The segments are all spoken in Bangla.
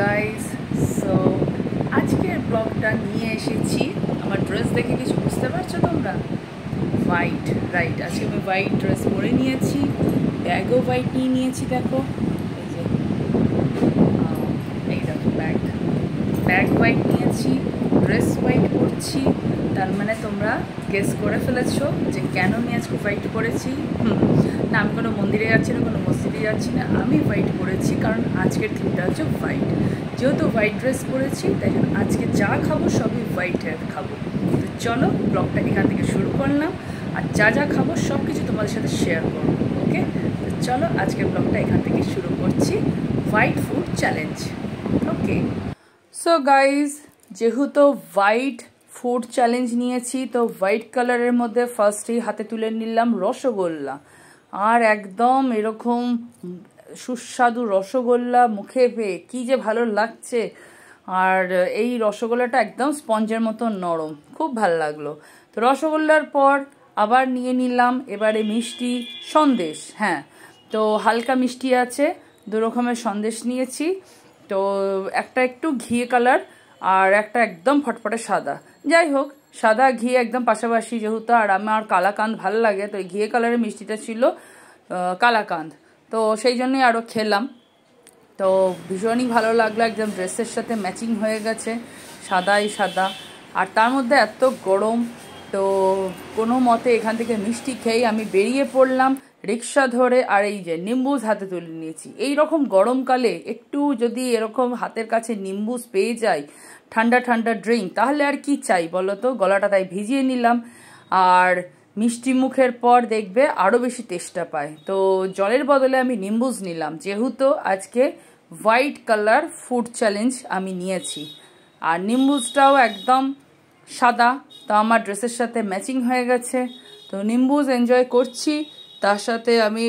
গাইস, সো আজকের ব্লগটা নিয়ে এসেছি। আমার ড্রেস দেখে কিছু বুঝতে পারছো তোমরা? White, right. আজকে আমি হোয়াইট ড্রেস পরে নিয়েছি, ব্যাগও হোয়াইট নিয়ে নিয়েছি। দেখো এই যে এই দেখো ব্যাগ হোয়াইট নিয়েছি, ড্রেস হোয়াইট পরছি। তার মানে তোমরা গেস করে ফেলেছো যে কেন আমি আজকে হোয়াইট পরেছি। না, আমি কোনো মন্দিরে যাচ্ছি না, কোনো মসজিদে যাচ্ছি না, আমি হোয়াইট পরেছি কারণ আজকের থিমটা হচ্ছে হোয়াইট। যেহেতু হোয়াইট ড্রেস পরেছি তাই জন্য আজকে যা খাবো সবই হোয়াইটের খাবো। তো চলো ব্লগটা এখান থেকে শুরু করলাম, আর যা খাবো সব কিছু তোমাদের সাথে শেয়ার করবো। ওকে, তো চলো আজকের ব্লগটা এখান থেকে শুরু করছি, হোয়াইট ফুড চ্যালেঞ্জ। ওকে, সো গাইজ, যেহেতু হোয়াইট ফুড চ্যালেঞ্জ নিয়েছি তো হোয়াইট কালারের মধ্যে ফার্স্টেই হাতে তুলে নিলাম রসগোল্লা। আর একদম এরকম সুস্বাদু রসগোল্লা মুখে পেয়ে কী যে ভালো লাগছে। আর এই রসগোল্লাটা একদম স্পঞ্জের মতো নরম, খুব ভালো লাগলো। তো রসগোল্লার পর আবার নিয়ে নিলাম এবারে মিষ্টি সন্দেশ। হ্যাঁ, তো হালকা মিষ্টি আছে, দু রকমের সন্দেশ নিয়েছি। তো একটা একটু ঘিয়ে কালার আর একটা একদম ফটফটে সাদা। যাই হোক, সাদা ঘি একদম পাশাপাশি যেহেতু, আর আমার কালাকাঁদ ভালো লাগে, তো এই ঘিয়ে কালারের মিষ্টিটা ছিল কালাকাঁদ, তো সেই জন্যই আরও খেলাম। তো ভীষণই ভালো লাগলো, একদম ড্রেসের সাথে ম্যাচিং হয়ে গেছে, সাদাই সাদা। আর তার মধ্যে এত গরম, তো কোনো মতে এখান থেকে মিষ্টি খেয়েই আমি বেরিয়ে পড়লাম রিক্সা ধরে। আর এই যে নিম্বুজ হাতে তুলে নিয়েছি। এই রকম গরমকালে একটু যদি এরকম হাতের কাছে নিম্বুজ পেয়ে যাই, ঠান্ডা ঠান্ডা ড্রিঙ্ক, তাহলে আর কি চাই বলো তো। গলাটা তাই ভিজিয়ে নিলাম, আর মিষ্টি মুখের পর দেখবে আরও বেশি টেস্টটা পায়। তো জলের বদলে আমি নিম্বুজ নিলাম, যেহেতু আজকে হোয়াইট কালার ফুড চ্যালেঞ্জ আমি নিয়েছি। আর নিম্বুজটাও একদম সাদা, তো আমার ড্রেসের সাথে ম্যাচিং হয়ে গেছে। তো নিম্বুজ এনজয় করছি, তার সাথে আমি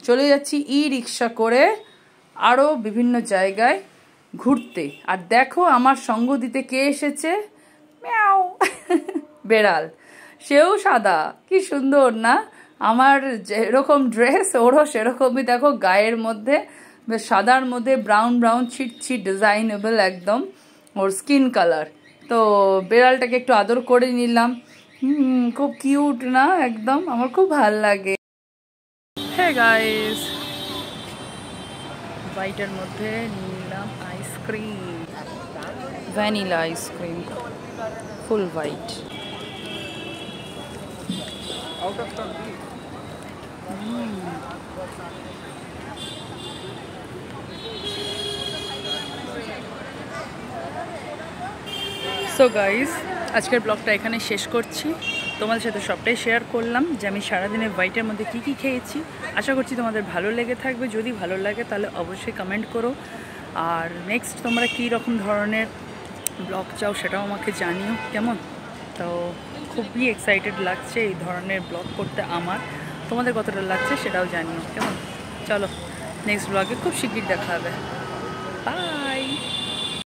চলে যাচ্ছি রিক্সা করে আরও বিভিন্ন জায়গায় ঘুরতে। আর দেখো আমার সঙ্গ দিতে কে এসেছে, ম্যাও বেড়াল, সেও সাদা। কি সুন্দর না, আমার যেরকম ড্রেস ওরও সেরকমই। দেখো গায়ের মধ্যে সাদার মধ্যে ব্রাউন ব্রাউন ছিট ডিজাইনেবল একদম ওর স্কিন কালার। তো বেড়ালটাকে একটু আদর করে নিলাম। খুব কিউট না, একদম আমার খুব ভাল লাগে। হ্যাঁ গাইস, হোয়াইটের মধ্যে নিলাম আইসক্রিম, ভ্যানিলা আইসক্রিম, ফুল হোয়াইট। সো গাইস, আজকের ব্লগটা এখানে শেষ করছি। তোমাদের সাথে সবটাই শেয়ার করলাম যে আমি সারাদিনে হোয়াইটের মধ্যে কী কী খেয়েছি। আশা করছি তোমাদের ভালো লেগে থাকবে। যদি ভালো লাগে তাহলে অবশ্যই কমেন্ট করো, আর নেক্সট তোমরা কী রকম ধরনের ব্লগ চাও সেটাও আমাকে জানিও, কেমন? তো খুবই এক্সাইটেড লাগছে এই ধরনের ব্লগ করতে আমার। তোমাদের কতটা লাগছে সেটাও জানিও, কেমন? চলো নেক্সট ব্লগে খুব শিগগির দেখা হবে। বাই।